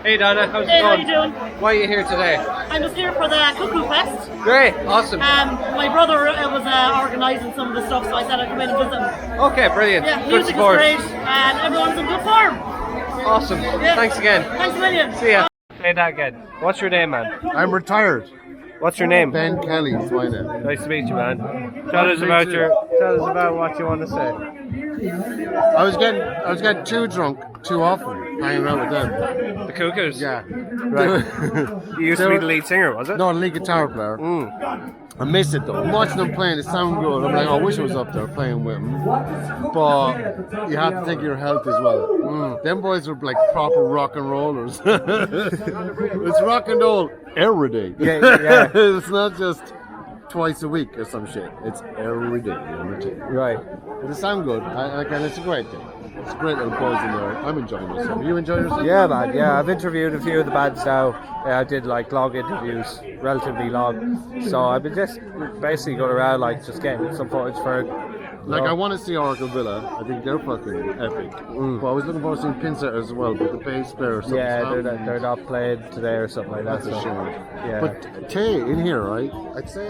Hey Donna, how's it Hey, how going? you doing? Why are you here today? I'm just here for the Cuckoofest. Great, awesome. My brother was organising some of the stuff, so I said I'd come in and visit him. Okay, brilliant. Yeah, Good music support. is great, and everyone's in good form. Awesome. Yeah. Thanks again. Thanks a million. See ya. Say that again. What's your name, man? I'm retired. What's your name? Ben Kelly is my name. Nice to meet you, man. Tell us about what you want to say. I was getting too drunk too often hanging out with them. The Cuckoos. Yeah. Right. You used to be the lead singer, was it? No, lead guitar player. I miss it though. I'm watching them playing, it sound good. I'm like, oh, I wish I was up there playing with them. But you have to think of your health as well. Them boys are like proper rock and rollers. It's rock and roll every day. Yeah. It's not just twice a week or some shit. It's every day. Right. But it sound good. And it's a great thing. It's a great little buzz in there. I'm enjoying myself. You enjoy yourself? Yeah, man. Yeah, I've interviewed a few of the bands now. I did like long interviews, relatively long. So I've been just basically going around, like just getting some footage for it. Like, I want to see Oracle Villa. I think they're fucking epic. But I was looking forward to seeing Pinset as well, but the bass player or something. Yeah, they're not playing today or something like that. That's a shame. Yeah. But Tay in here, right? I'd say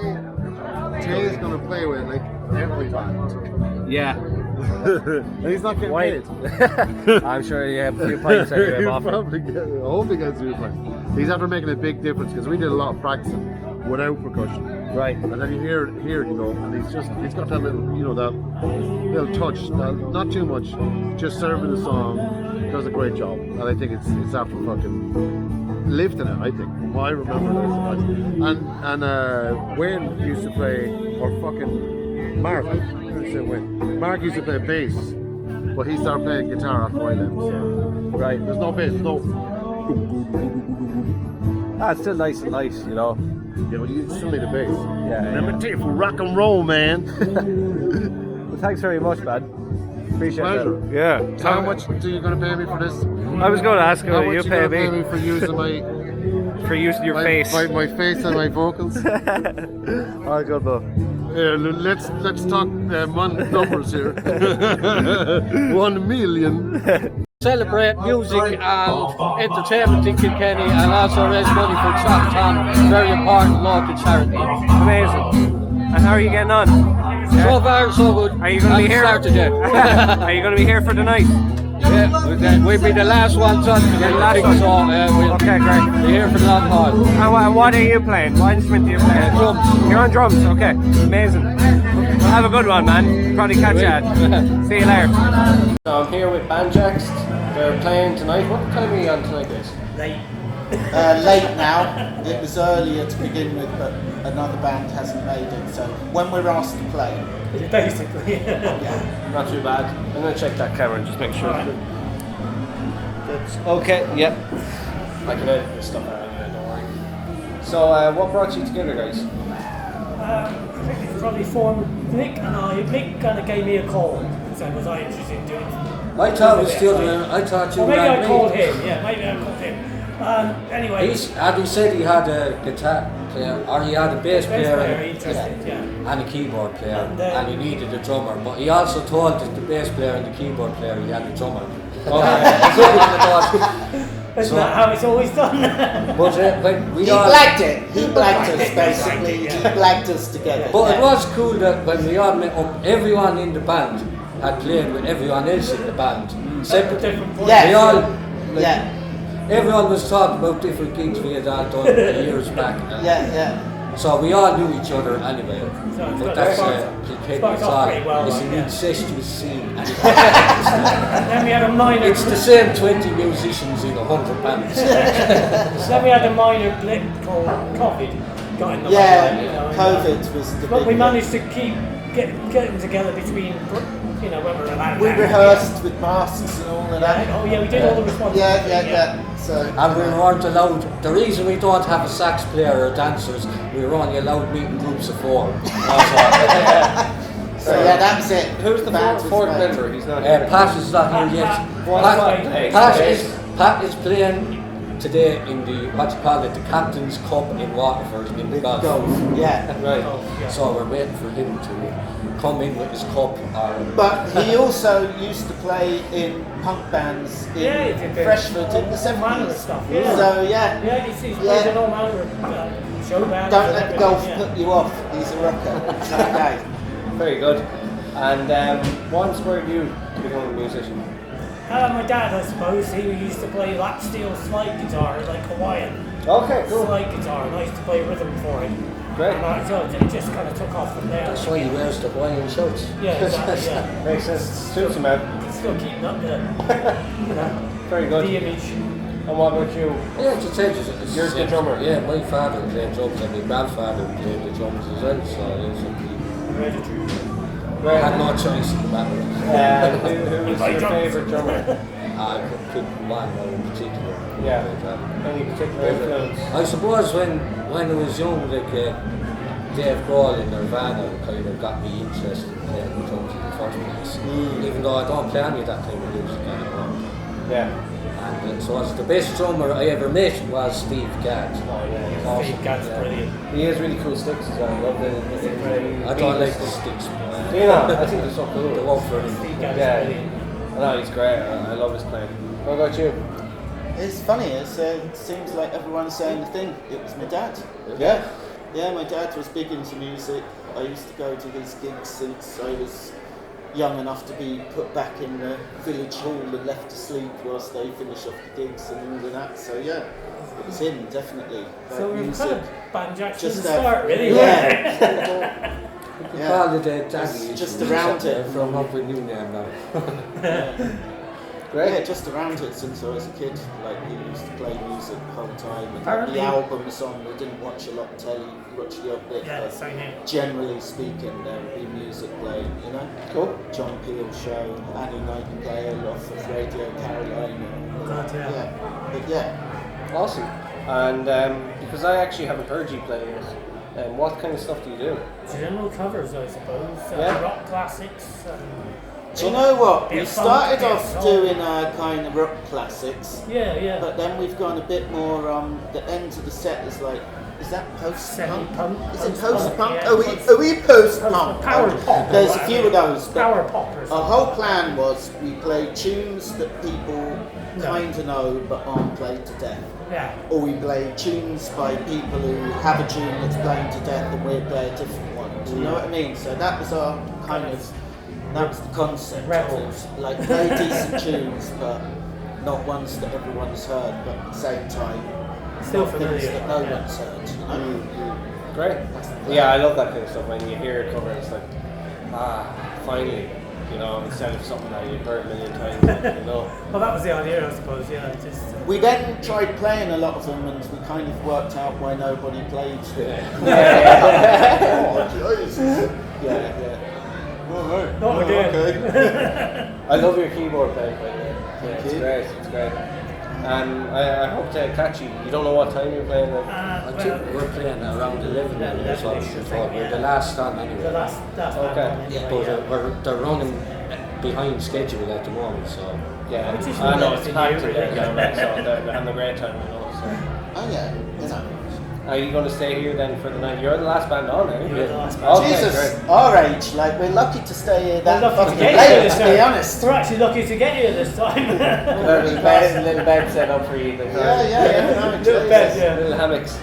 Tay is going to play with like every band. Yeah. And he's not getting paid. I'm sure you have a few points that you have off. I hope he gets a few points. He's after making a big difference because we did a lot of practicing without percussion. Right. And then you hear it here, you know, and he's got that little, you know, that little touch, not too much, just serving the song, does a great job. And I think it's after fucking lifting it, I think, from what I remember. And Wayne used to play, or fucking Mark, I should say Wayne. Mark used to play bass, but he started playing guitar after I left. So. Right. There's no bass, no. It's still nice and nice, you know. Yeah, but you still need a bass. Yeah. Remember, Tay for rock and roll, man. Well, thanks very much, man. Appreciate Pleasure. it. Yeah. How much are you going to pay me for this? I was going to ask How you, much you you pay going to pay me me for using for using your face. my face and my vocals? Oh, good luck. Let's talk numbers here. 1 million. Celebrate music and entertainment in Kilkenny and also raise money for Teac Tom, very important local charity. Amazing. And how are you getting on? So far, so good. Are you going to be here? Today. Are you going to be here for the night? Yeah, we'll be the last ones on today. So we'll Okay, great. be here for the long haul. And what are you playing? What instrument do you play? Drums. You're on drums, okay. Amazing. Well, have a good one, man. Probably catch you at. See you later. So I'm here with Banjax. They're playing tonight. What time are you on tonight, guys? Late now. It was earlier to begin with, but another band hasn't made it. So when we're asked to play, Basically. yeah. Not too bad. I'm going to check that camera and just make sure. That's okay, yep. I can edit this stuff out anyway, don't worry. So, what brought you together, guys? I think it's probably formed Nick and Nick kind of gave me a call and said, was I interested in doing it? I thought it was still doing. I thought you Or maybe rang I me. called him, yeah, maybe I called him. Anyway, Had he said he had a guitar player, or he had a bass player very interested, yeah. and a keyboard player, And, and he needed a drummer, but he also told the bass player and the keyboard player he had a drummer. Isn't that how it's always done? But when we He all, blagged it. He blagged us basically. He blagged us together. but yeah. it was cool that when we all met up, everyone in the band had played with everyone else in the band. Separately. Different points. Yeah. They all, Yeah. everyone was talking about different gigs we had all done years back. Yeah. So we all knew each other anyway. So it's But got- that's sparks- sparks off pretty well, it's like, an yeah. incestuous scene. And then we had a minor. It's the same 20 musicians in 100 bands. Then we had a minor blip called COVID. Got in the way, Yeah. you know, and, COVID was the but big we one. managed to keep getting together between, you know, when we were allowed. We rehearsed with masks and all of that. Oh yeah, we did all the responses. Yeah. So And we weren't allowed, the reason we don't have a sax player or dancers, we were only allowed meeting groups of 4. So yeah, that was it. Who's the Band was fourth made. member? He's not here. Pat is not here yet. Pat is playing today in the, what you call it, the Captain's Cup in Waterford in the golf. Yeah. Right. So we're waiting for him to come in with his cup. But he also used to play in punk bands in Yeah, he did Freshford in the all manner of 70s. stuff. Yeah. So yeah, He's played in all manner of show bands. don't and let the everything, golf yeah. put you off. He's a rocker. It's okay. Very good. And what inspired you to become a musician? My dad, I suppose, he used to play lap steel slide guitar, like Hawaiian Okay, cool. slide guitar, and I used to play rhythm for him. Great. And so it just kind of took off from there. That's why he wears the Hawaiian shirts. Yeah, exactly, yeah. Makes sense. Suits him out. Still keeping up the, Very good. the image. And what about you? Yeah, to tell you, it's You're the drummer. Yeah, my father played drums and my grandfather played the drums as well, so it's Hereditary. I had no choice in the matter. Who is your favourite drummer? I could pick one in particular. Yeah. Any particular influence? I suppose when I was young, like Dave Grohl in Nirvana kind of got me interested in playing the drums in the first place. Even though I don't play any of that type of music anymore. Yeah. And so as the best drummer I ever met was Steve Gadd. Oh yeah. Steve Gadd's brilliant. He has really cool sticks as well. I love the I don't like the sticks. Do you know? I think they're so cool. The one for him. Steve Gadd's Yeah. brilliant. No, he's great. I love his playing. What about you? It's funny. It seems like everyone's saying the thing. It was my dad. Yeah. Yeah, my dad was big into music. I used to go to his gigs since I was young enough to be put back in the village hall and left to sleep whilst they finish off the gigs and all of that. So yeah, it was him, definitely. So we were kind of band jacks from the Just start, really. yeah. You call it daddy. Just around it. From up with new name now. Yeah, just around it since I was a kid. Like he used to play music the whole time and Apparently- the albums on. We didn't watch a lot of telly, watch the odd bit. Yeah, but same here. generally speaking, there would be music playing. You know, Cool. John Peel show, Annie Nightingale off of Radio Carolina. God, yeah. But yeah. Awesome. And because I actually haven't heard you play yet, what kind of stuff do you do? General covers, I suppose. Yeah. Rock classics. Do you know what? Bit We of funk, started bit of off soul. doing kind of rock classics, Yeah. but then we've gone a bit more. The end of the set is like, is that post-punk? Semi-punk, Is it post-punk, post-punk? yeah. Are we post-punk? Power pop. There's a few of those. But Power pop or our something. whole plan was we play tunes that people No. kind of know but aren't played to death. Yeah. Or we play tunes by people who have a tune that's playing to death and we play a different one. Do you know what I mean? So that was our that was the concept. Rebels. Of it. Like play decent tunes but not ones that everyone's heard, but at the same time Still not things familiar. that no Yeah. one's heard. You know? Great. Yeah, I love that kind of stuff. When you hear a cover, it's like, finally. You know, instead of something that you've heard a million times. You know. Well, that was the idea, I suppose. Yeah. Just. We then tried playing a lot of them and we kind of worked out why nobody played them. Oh, Jesus. Yeah. Alright. Not again. Okay. I love your keyboard playing, by the way. Yeah, it's you. great. It's great. And I hope to catch you. You don't know what time you're playing. Like. I think we're playing around 11 now, that's what we thought. We're the last stand anyway. The last Okay. But they're running behind schedule at the moment, so. Yeah, Which is I know it's relatively packed new, in there really. down there, so they're having a great time, you know. So. Oh yeah, you know. Are you going to stay here then for the night? You're the last band on, aren't you? You're the last band. Okay, Jesus, great. our age, like we're lucky to stay here that We're lucky fucking to get late, here this to be time. honest. We're actually lucky to get here this time. Little bed set up for you. Like, Yeah, no, Little bed, Jesus. yeah. Little hammocks.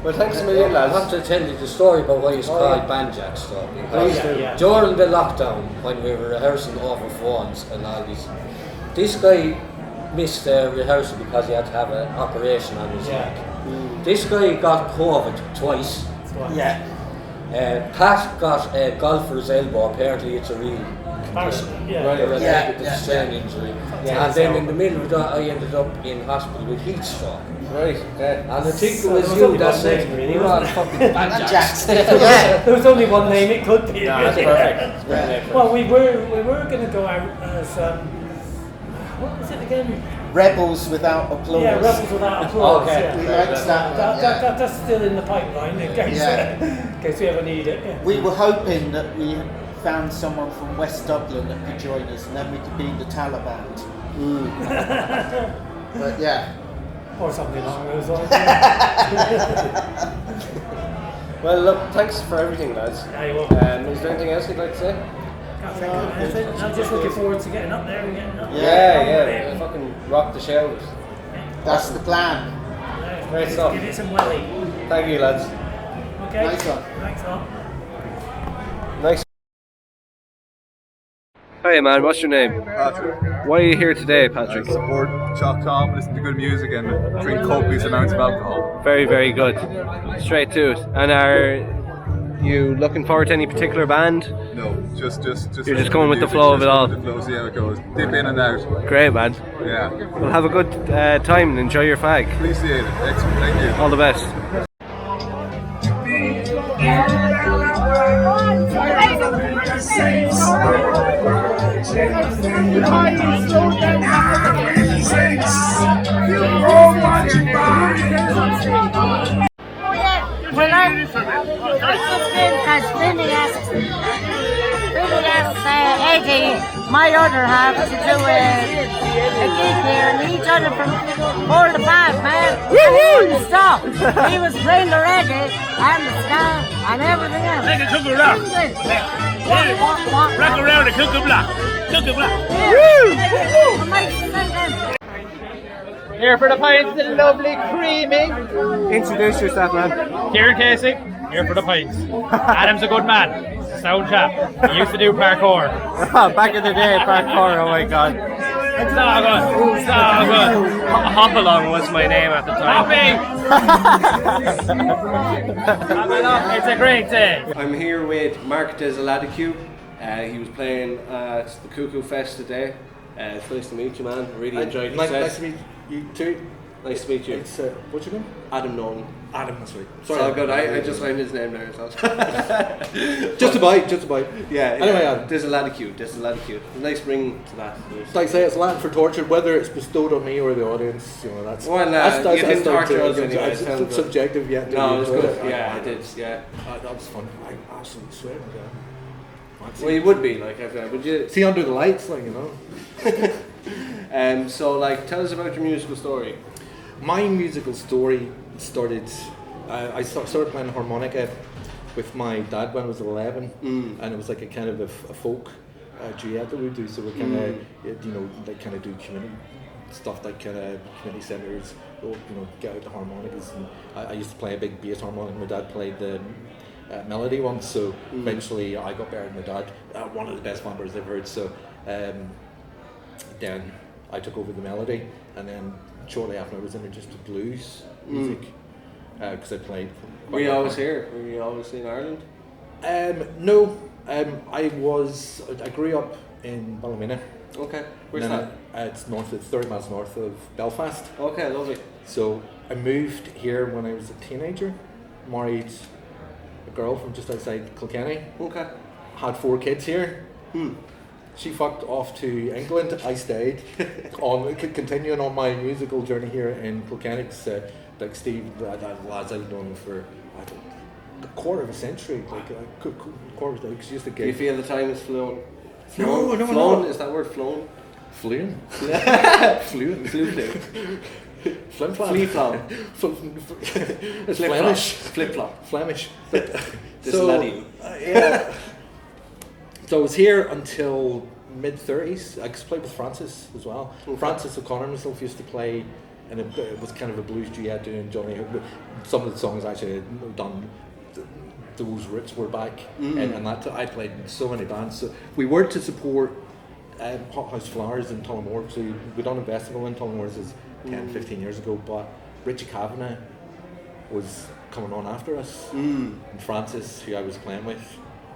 Well, thanks a million, I want lads. to tell you the story about why it's called Band Jacks, though. Because Yeah. during the lockdown, when we were rehearsing over phones and all this guy missed the rehearsal because he had to have an operation on his neck. This guy got COVID twice. Yeah. Pat got a golfer's elbow. Apparently, it's a real condition. Yeah. Right. A related Yeah. strain injury. Yeah. And then in the middle of that, I ended up in hospital with heat stroke. Right, okay. And I think it So was there was you only that one said, name, really, we're wasn't all it? fucking Band Jacks. Yeah. There was only one name it could be. Yeah, that's perfect. It's a great name for Well, it. we were going to go out as what was it again? Rebels without applause. Yeah, Rebels Without Applause. Okay. Yeah. We liked that one, yeah. That's still in the pipeline in case, Yeah. in case we ever need it. Yeah. We were hoping that we found someone from West Dublin that could join us and then we could be the Taliban. But yeah. Or something along those lines. Well, look, thanks for everything, lads. Yeah, you're welcome. Is there anything else you'd like to say? Can't think of anything. I'm just looking forward to getting up there and getting up. Yeah. Fucking rock the shelves. That's the plan. Yeah, Great stuff. Give it some welly. Thank you, lads. Okay. Nice one. Thanks a lot. Nice. Hi, man. What's your name? Patrick. Why are you here today, Patrick? Support Teac Tom, listen to good music and drink copious amounts of alcohol. Very, very good. Straight to it. And are you looking forward to any particular band? No, just You're just going with the flow of it all. The flow, see how it goes. Dip in and out. Great, man. Yeah. Well, have a good time and enjoy your fag. Appreciate it. Excellent. Thank you. All the best. Well, I just been because Vinny asked Eddie, my other half, to do a gig here, and he done it from 4 to 5, man. Woo-hoo! Stop! He was playing the reggae and the ska and everything else. Like a cuckoo rock. Rock around the cuckoo block. Cuckoo block. Here for the pints, the lovely creamy. Introduce yourself, man. Kieran Casey, here for the pints. Adam's a good man. Sound chap. He used to do parkour. Back in the day, parkour, oh my god. So good. So good. Hop Along was my name at the time. Hoppy! It's a great day. I'm here with Mark Desaladicu. He was playing at the Cuckoofest today. It's nice to meet you, man. I really enjoyed it. Nice to meet you too. Nice to meet you. It's what's your name? Adam Nolan. Adam, that's right. Sorry, all good. I just learned his name there. So. just about. Yeah. Anyway, Adam. Desaladicu. Nice ring to that. Like I say, it's Latin for torture. Whether it's bestowed on me or the audience, you know, that's. Well, you didn't torture us anyway. It's subjective yet. No, it was good. Yeah, I did. Yeah. That was fun. I absolutely swear. Well, you would be like, would you? See under the lights, like, you know. So, like, tell us about your musical story. My musical story started. I started playing harmonica with my dad when I was 11, and it was like a kind of a folk duet that we do. So we kind of, you know, like kind of do community stuff, like kind of community centres. You know, get out the harmonicas, and I used to play a big bass harmonica. My dad played the melody one, so eventually I got better than my dad. One of the best members I've heard. So then I took over the melody, and then shortly after I was introduced to blues music because I played. Were you always here? Were you always in Ireland? No, I grew up in Ballymena. Okay, where's that? It's 30 miles north of Belfast. Okay, lovely. So I moved here when I was a teenager, married a girl from just outside Kilkenny. Okay. Had 4 kids here. She fucked off to England. I stayed continuing on my musical journey here in Kilkenny. Like Steve, lads I've known for a quarter of a century. Quarter of she used to Do get. you feel the time has flown? No. Flown? Is that word flown? Fluent. Fluent. Flim flop. Flea flop. It's Flemish. Flip flop. Flemish. Yeah. So I was here until mid-30s. I played with Francis as well. Okay. Francis O'Connor himself used to play, and it was kind of a blues duet doing Johnny Hook. Some of the songs actually had done, those roots were back, and that I played in so many bands. So we were to support Hot House Flowers in Tullamore. So we done a festival in Tullamore 10, 15 years ago, but Richie Kavanagh was coming on after us, and Francis, who I was playing with,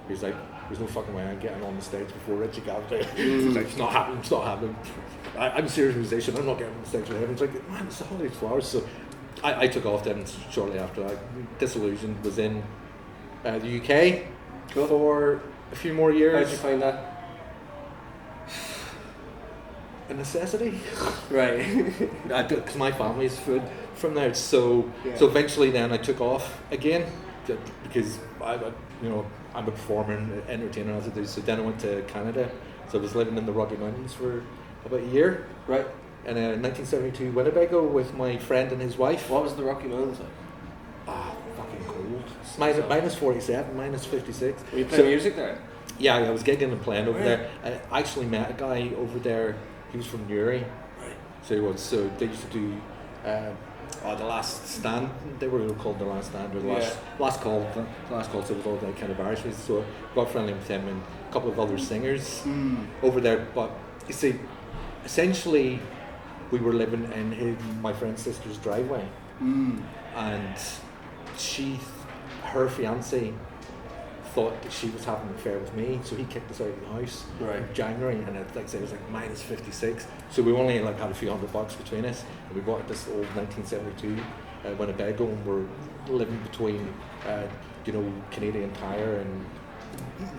he was like, there's no fucking way I'm getting on the stage before Richie Kavanagh. He's like, it's not happening. I'm a serious musician, I'm not getting on the stage with him. He's like, man, it's the Hot House Flowers. So I took off then shortly after that. Disillusioned, was in the UK for a few more years. How'd you find that? A necessity. Right. Because my family's from there. So eventually then I took off again because I'm a performer and entertainer as I do. So then I went to Canada. So I was living in the Rocky Mountains for about a year. Right. And in 1972 Winnebago with my friend and his wife. What was the Rocky Mountains like? Fucking cold. minus 47, minus 56. Were you playing music there? Yeah, I was gigging and playing over there. I actually met a guy over there. He was from Newry. So he was. So they used to do the Last Stand. They were called the Last Stand or the last call. The last call. So it was all that kind of Irish music. So I got friendly with him and a couple of other singers over there. But you see, essentially, we were living in my friend's sister's driveway, and her fiance thought that she was having an affair with me, so he kicked us out of the house in January, and it was like minus 56. So we only like had a few $100 between us, and we bought this old 1972 Winnebago, and we're living between Canadian Tire and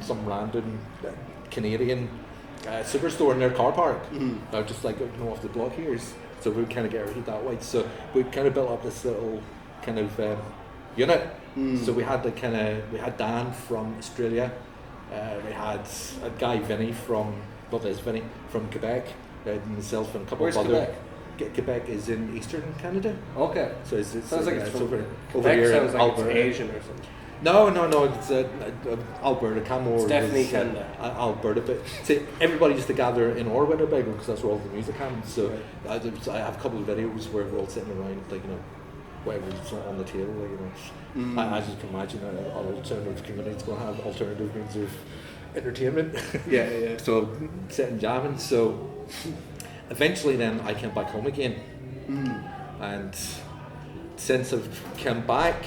some random Canadian superstore in their car park. Just like off the block here. So we kind of get our heat that way. So we kind of built up this little kind of unit. So we had Dan from Australia. We had a guy Vinny from Quebec. Myself and a couple of other. Quebec is in eastern Canada. Okay. So it sounds like it's over Quebec here. Sounds like Alberta. it's Asian or something. No, it's Alberta. Canmore. It's definitely was, Canada. Alberta, but see, everybody used to gather in our Winnebago because that's where all the music happens. So I have a couple of videos where we're all sitting around, whatever's on the table, as you can imagine, an alternative community is going to have alternative means of entertainment. Yeah. So sitting jamming. So eventually, then I came back home again, and since I've come back,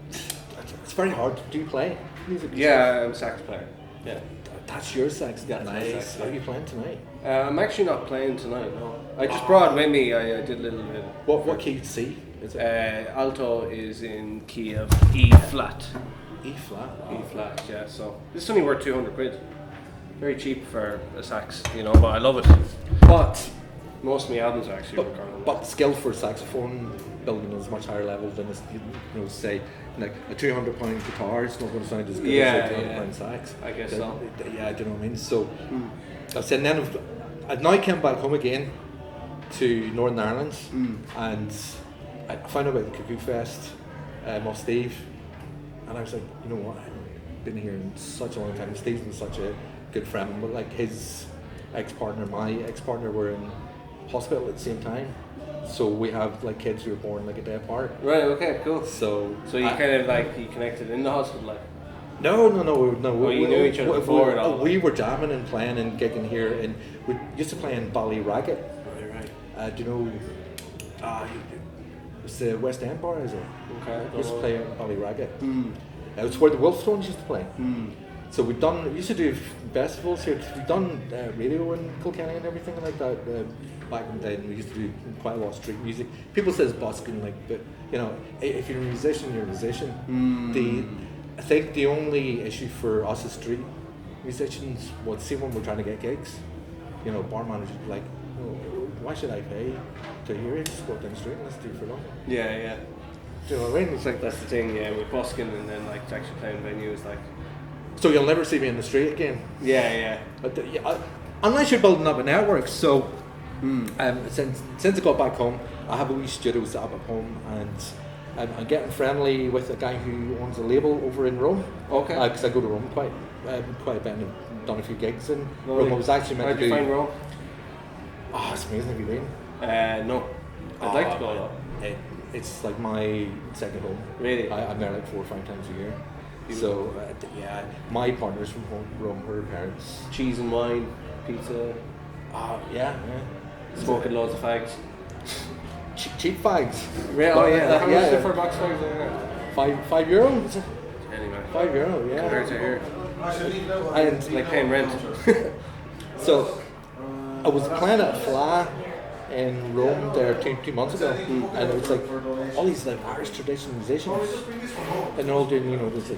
it's very hard. Do you play music? Yeah, I'm a sax player. Yeah. That's your sax. That's my nice. sax, yeah. Are you playing tonight? I'm actually not playing tonight. No, I just brought with me. I did a little bit. What key C is it? Alto is in key of E flat. E flat. E flat. Yeah. So this is only worth £200. Very cheap for a sax, but I love it. But most of my albums are actually recorded. But the skill for saxophone building is much higher level than say like a £200 guitar. It's not going to sound as good as a £200 sax. I guess so. Yeah, do you know what I mean? So I said then I've now came back home again to Northern Ireland, and I found out about the Cuckoofest off Steve, and I was like, you know what? I've been here in such a long time. Steve's been such a good friend, but like his ex-partner, my ex-partner, were in hospital at the same time. So we have like kids who were born like a day apart. Right. Okay. Cool. So you kind of you connected in the hospital, like. No. You knew each other before it all. We were jamming and playing and gigging here, and we used to play in Ballyragget. Right. Do you know? It's the West End bar, is it? Okay. We used to play in Ballyragget. It's where the Wolfstones used to play. So we used to do festivals here. We've done radio in Kilkenny and everything like that. Back in the day, we used to do quite a lot of street music. People say it's busking, but if you're a musician, you're a musician. I think the only issue for us as street musicians was, see, when we're trying to get gigs, bar managers would be like, why should I pay to hear it? Just go down the street and listen to it for nothing. Yeah. Do you know what I mean? It's like that's the thing. Yeah, with busking and then to actually playing venues So you'll never see me in the street again. Yeah. But unless you're building up a network. So since I got back home, I have a wee studio set up at home, and I'm getting friendly with a guy who owns a label over in Rome. Okay. Because I go to Rome quite a bit, and I've done a few gigs in Rome. I was actually meant to do. How'd you find Rome? Oh, it's amazing. Have you been? No. I'd like to go though. It's like my second home. Really? I'm there like 4 or 5 times a year. So my partner's from Rome. Her parents. Cheese and wine, pizza. Yeah. Smoking loads of fags. Cheap fags. Really? Oh yeah. How much is it for box fags there? €5. Anyway. €5, yeah. Compared to here. And like paying rent. So I was playing at Fla in Rome there 2 months ago, and it was like all these like Irish traditional musicians, and they're all doing this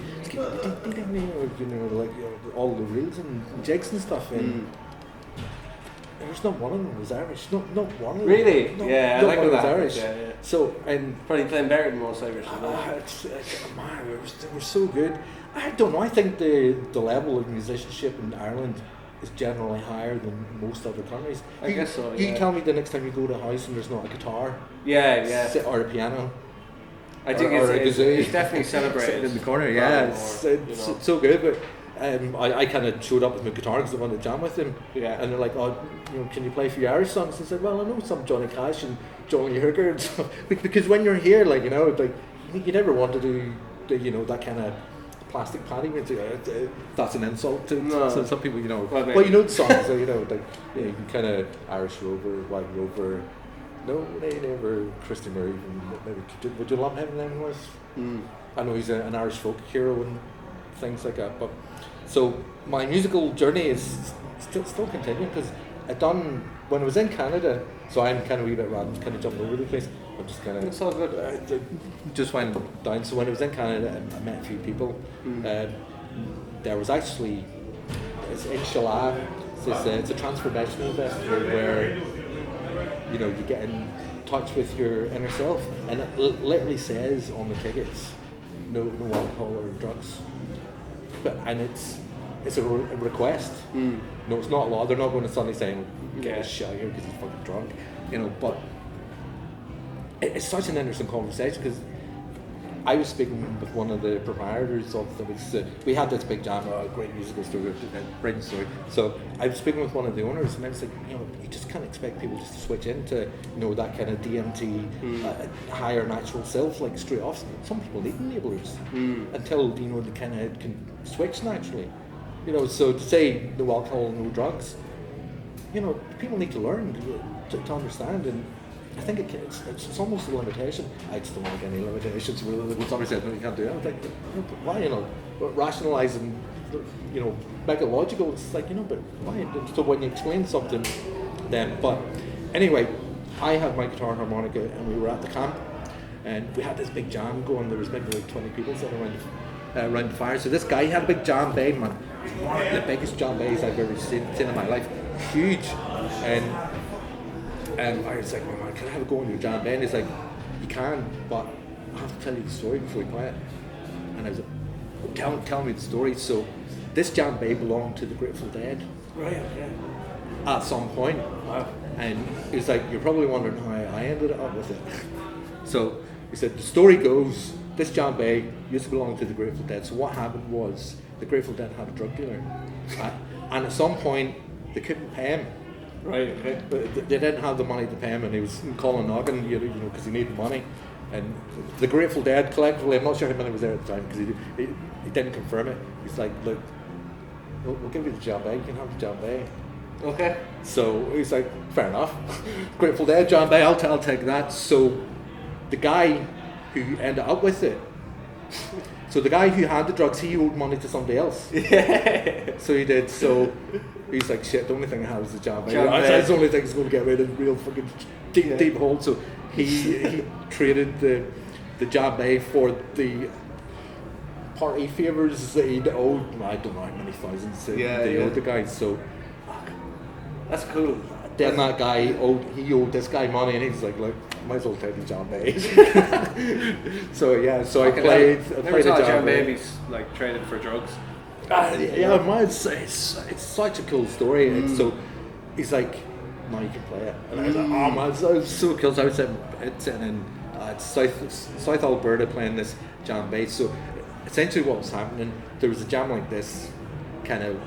all the reels and jigs and stuff, and there's not one of them was Irish. Not one of them. Really? No, yeah, I like one that. was Irish. Yeah. So and probably playing better than most Irish. Man, they were so good. I don't know. I think the level of musicianship in Ireland is generally higher than most other countries. I guess so. You tell me the next time you go to a house and there's not a guitar, yeah, or a piano, I think or a it's kazoo. definitely celebrated Sitting in the corner. rather Yeah, more, it's you know. so good. But I kind of showed up with my guitar because I wanted to jam with him. Yeah. And they're like, oh, can you play a few Irish songs? I said, well, I know some Johnny Cash and Johnny Hooker and stuff. Because when you're here, like, like you never want to do that kind of plastic paddy music. That's an insult to some people, Well, you know the songs, so you can kind of Irish Rover, White Rover. No, they never. Christy Murray, maybe. Would you lump him in anything was? I know he's an Irish folk hero and things like that. But so my musical journey is still continuing because I done when I was in Canada. So I'm kind of a wee bit random, kind of jumping over the place. I'm just kind of. It's all good. Just went down. So when I was in Canada, I met a few people. There was actually it's in Shala. It's a transformational festival where you get in touch with your inner self, and it literally says on the tickets, no alcohol or drugs. And it's a request. No, it's not a law. They're not going to suddenly saying get a shot here because he's fucking drunk, But it's such an interesting conversation because I was speaking with one of the proprietors of we had this big jam, a great musical story, great story. So I was speaking with one of the owners, and I was like, you just can't expect people just to switch into that kind of DMT, higher natural self like straight off. Some people need enablers until they kind of can switch naturally. So to say no alcohol, no drugs, people need to learn to understand and. I think it's almost a limitation. I just don't want to get any limitations. When somebody says, no, you can't do it, I'm like, why, rationalising, make it logical. It's like, but why? So when you explain something, then, but anyway, I had my guitar and harmonica and we were at the camp and we had this big jam going. There was maybe like 20 people sitting around the fire. So this guy had a big jam bay, man. One of the biggest jam bays I've ever seen in my life. Huge. And I was like, oh man, can I have a go on your jam band? He's like, you can, but I have to tell you the story before we play it. And I was like, tell me the story. So this jam band belonged to the Grateful Dead. Right, yeah. At some point. Wow. And he's like, you're probably wondering how I ended up with it. So he said, the story goes, this jam band used to belong to the Grateful Dead. So what happened was, the Grateful Dead had a drug dealer. And at some point, they couldn't pay him. Right, okay. But they didn't have the money to pay him, and he was calling Nolan, because he needed money. And the Grateful Dead collectively, I'm not sure how many was there at the time, because he didn't confirm it. He's like, look, we'll give you the jam bay, you can have the jam bay. Okay. So he's like, fair enough. Grateful Dead, jam bay, I'll take that. So the guy who ended up with it, so the guy who had the drugs, he owed money to somebody else. Yeah. So he did. So he's like, shit, the only thing I have is the jam bay. That's the only thing that's going to get rid of the real fucking deep hole. So he traded the jam bay for the party favours that he'd owed. I don't know how many thousands they owed the guy. So that's cool. Then that guy owed this guy money, and he's like, look, might as well take the jam bay. So I played a jam bay. Like traded for drugs. Man, it's such a cool story. So he's like, no, you can play it. And I was like, oh man, it's so cool. So I was sitting in South Alberta playing this jam bass. So essentially what was happening, there was a jam like this, kind of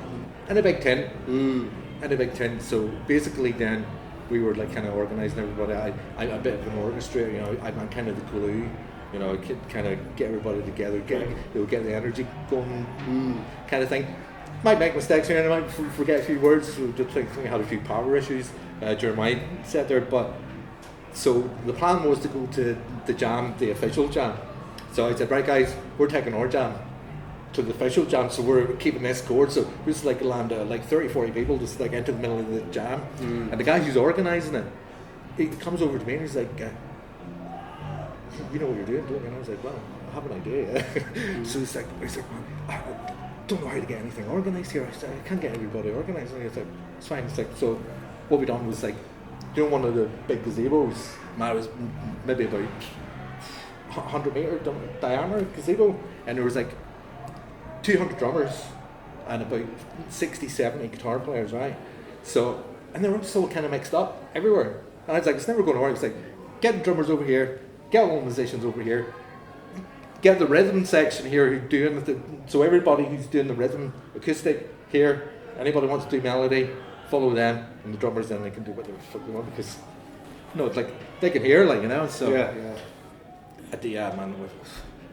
in a big tent. In a big tent. So basically then we were like kind of organising everybody. I'm a bit of an orchestrator, I'm kind of the glue. I could kind of get everybody together, get the energy going, kind of thing. Might make mistakes here and I might forget a few words. So just think I had a few power issues during my set there. But so the plan was to go to the jam, the official jam. So I said, right guys, we're taking our jam to the official jam, so we're keeping this chord. So we just like land like 30-40 people just like into the middle of the jam. And the guy who's organising it, he comes over to me and he's like, you know what you're doing, don't you? And I was like, well, I have an idea. So he's like, man, I don't know how to get anything organised here. I said, I can't get everybody organised. And he's like, it's fine. It's like, so what we done was like, one of the big gazebos, man, it was maybe about 100-metre diameter gazebo, and there was like 200 drummers and about 60-70 guitar players, right? So, and they were so kind of mixed up everywhere. And I was like, it's never going to work. It's like, get the drummers over here, get all the musicians over here, get the rhythm section here who's doing so everybody who's doing the rhythm acoustic here, anybody wants to do melody, follow them, and the drummers then they can do whatever the fuck they want because it's like they can hear, like, you know. So at the man,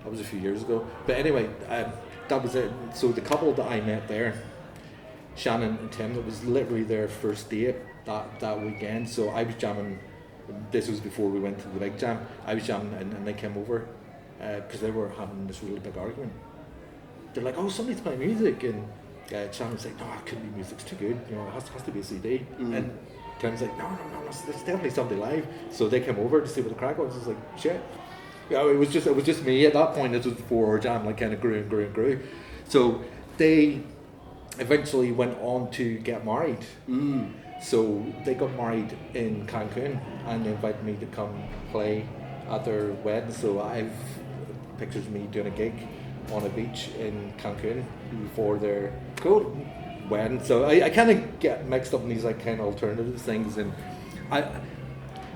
that was a few years ago. But anyway, that was it. So the couple that I met there, Shannon and Tim, that was literally their first date that weekend. So I was jamming. This was before we went to the big jam. I was jamming and they came over because they were having this really big argument. They're like, "Oh, somebody's playing music," and Shannon's like, "No, it couldn't be music. It's too good. You know, it has to be a CD." And Tim's like, no, there's definitely something live. So they came over to see what the crack was. It's like, shit. Yeah, it was just me at that point. This was before our jam like kind of grew and grew and grew. So they eventually went on to get married. So they got married in Cancun and they invited me to come play at their wedding. So I've pictures of me doing a gig on a beach in Cancun for their wedding. So I kind of get mixed up in these like kind of alternative things, and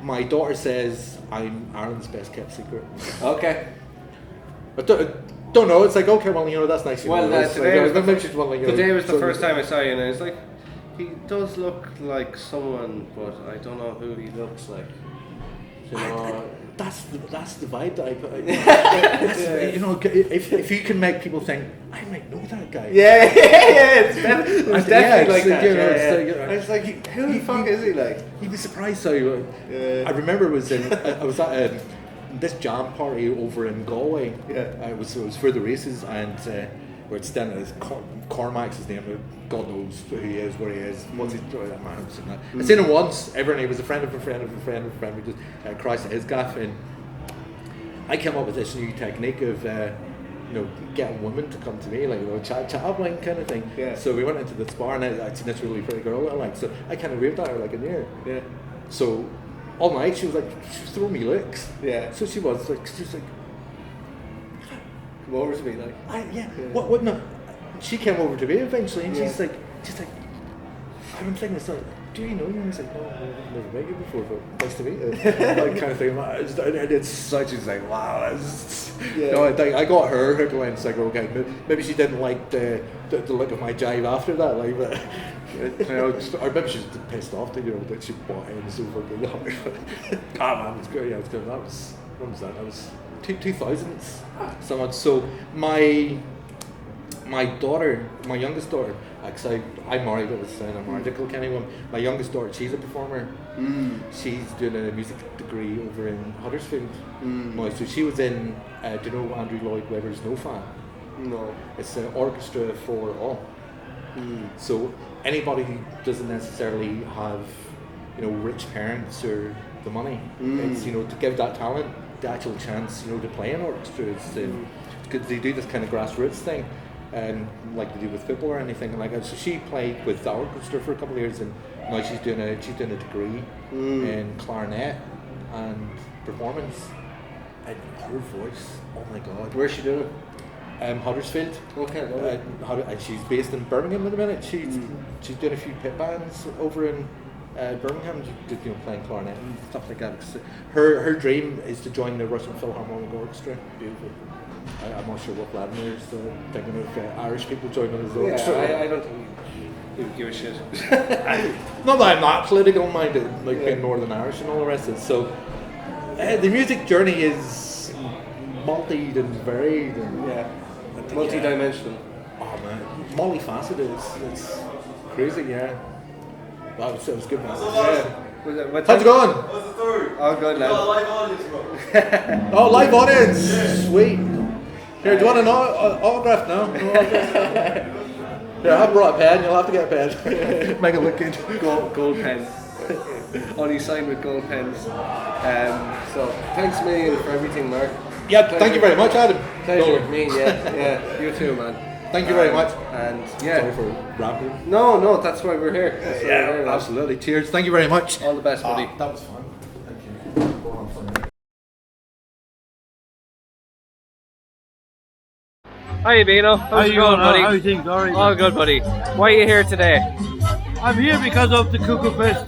my daughter says I'm Aaron's best kept secret. Okay. I don't know. It's like, okay, well, you know, that's nice. Well, today was the first time I saw you, and I was like, he does look like someone, but I don't know who he looks like. You know, that's the vibe that I put. You know, if you can make people think I might know that guy. It's definitely like that. It's like, who the fuck is he like? You'd be surprised how. I remember I was at this jam party over in Galway. It was for the races, and where it's standing is Cormac's his name. God knows who he is, where he is. What's his man? I seen him once. Everyone, he was a friend of a friend of a friend of a friend. We just crossed at his gaff, and I came up with this new technique of getting women to come to me, like, you know, chat line kind of thing. So we went into this bar, and I'd seen this really pretty girl I liked, so I kind of waved at her like in the air. So all night she was throwing me looks. So she was like, come over to me, like. What no. She came over to me eventually, and she's like, I've been thinking, so, do you know you? And I was like, no, I've never met you before, but nice to meet you. That kind of thing. And it's such, she's like, wow. I got her hook and it's like, okay, maybe she didn't like the look of my jive after that, like, but, or maybe she was pissed off that she bought in so fucking hard. Man, it's good. It's good. When was that? That was 2000s. So my daughter, my youngest daughter, because I married, I was saying I'm radical kind of one. My youngest daughter, she's a performer. She's doing a music degree over in Huddersfield. So she was in, do you know Andrew Lloyd Webber's No Fan? No. It's an orchestra for all. So anybody who doesn't necessarily have, rich parents or the money, it's, to give that talent the actual chance, to play in orchestras. Because they do this kind of grassroots thing. Like they do with football or anything like that. So she played with the orchestra for a couple of years, and now she's doing a degree in clarinet and performance. And her voice, oh my god! Where's she doing it? Huddersfield. Okay. And she's based in Birmingham at the minute. She's doing a few pit bands over in Birmingham, playing clarinet and stuff like that. Her dream is to join the Russian Philharmonic Orchestra. Beautiful. I'm not sure what Vladimir's thinking of Irish people joining as well. I don't think he would give a shit. Not that I'm not political minded, like being Northern Irish and all the rest of it. So the music journey is multi and varied and multi-dimensional. Oh man, multifaceted. It's crazy, yeah. That was good, man. How's it going? What's the story? Oh, good, lad. Live audience, bro. Oh, live audience. Sweet. Here, do you want an autograph now? No autograph? Here, I brought a pen. You'll have to get a pen. Make it look good. Gold pens. Only signed with gold pens. So, thanks a million for everything, Mark. Yeah, thank you very much, Adam. Pleasure. Me, yeah. You too, man. Thank you very much. And sorry for rambling. No, that's why we're here. Yeah, absolutely. Cheers. Thank you very much. All the best, buddy. That was fun. Thank you. Go on for me. Hi, Bino. How's it going, buddy? How are things? All good, buddy. Why are you here today? I'm here because of the Cuckoofest,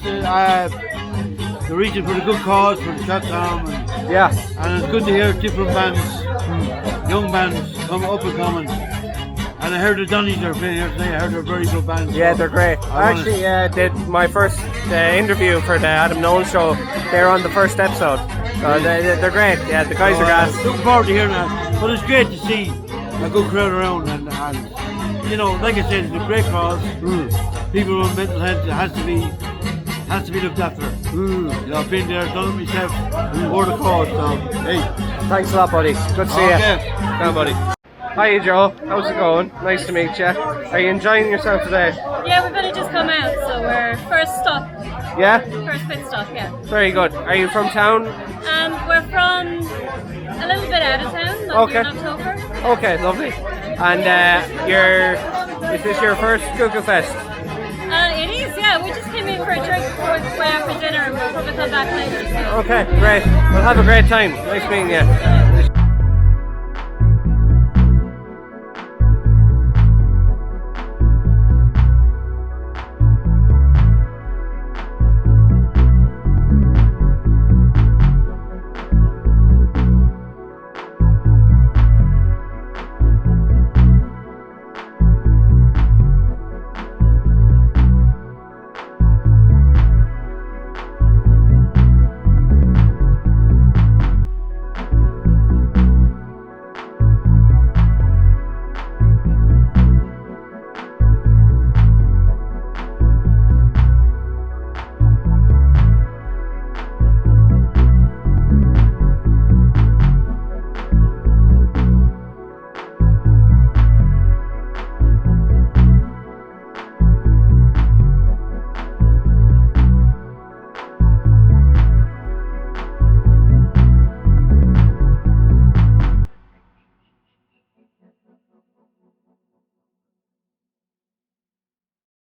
the reason for the good cause, for the Teac Tom, and it's good to hear different bands young bands come up and coming. And I heard the Dunnies are playing here today. I heard they're very good bands. Yeah, they're great. I actually did my first interview for the Adam Nolan show. They're on the first episode. So they're great. Yeah, the guys are gas. Looking forward to hearing that. But it's great to see a good crowd around, and you know, like I said, it's a great cause. People with mental health has to be looked after. You know, I've been there, done it myself, for the cause. So hey, thanks a lot, buddy. Good to see you. Come on, buddy. Hi, Joe. How's it going? Nice to meet you. Are you enjoying yourself today? Yeah, we've only just come out, so we're first stop. Yeah? First pit stop, yeah. Very good. Are you from town? We're from a little bit out of town, like in October. Okay, lovely. And is this your first Cuckooofest? It is, yeah. We just came in for a drink before we went out for dinner, and we'll probably come back later. So. Okay, great. Well, have a great time. Nice meeting you.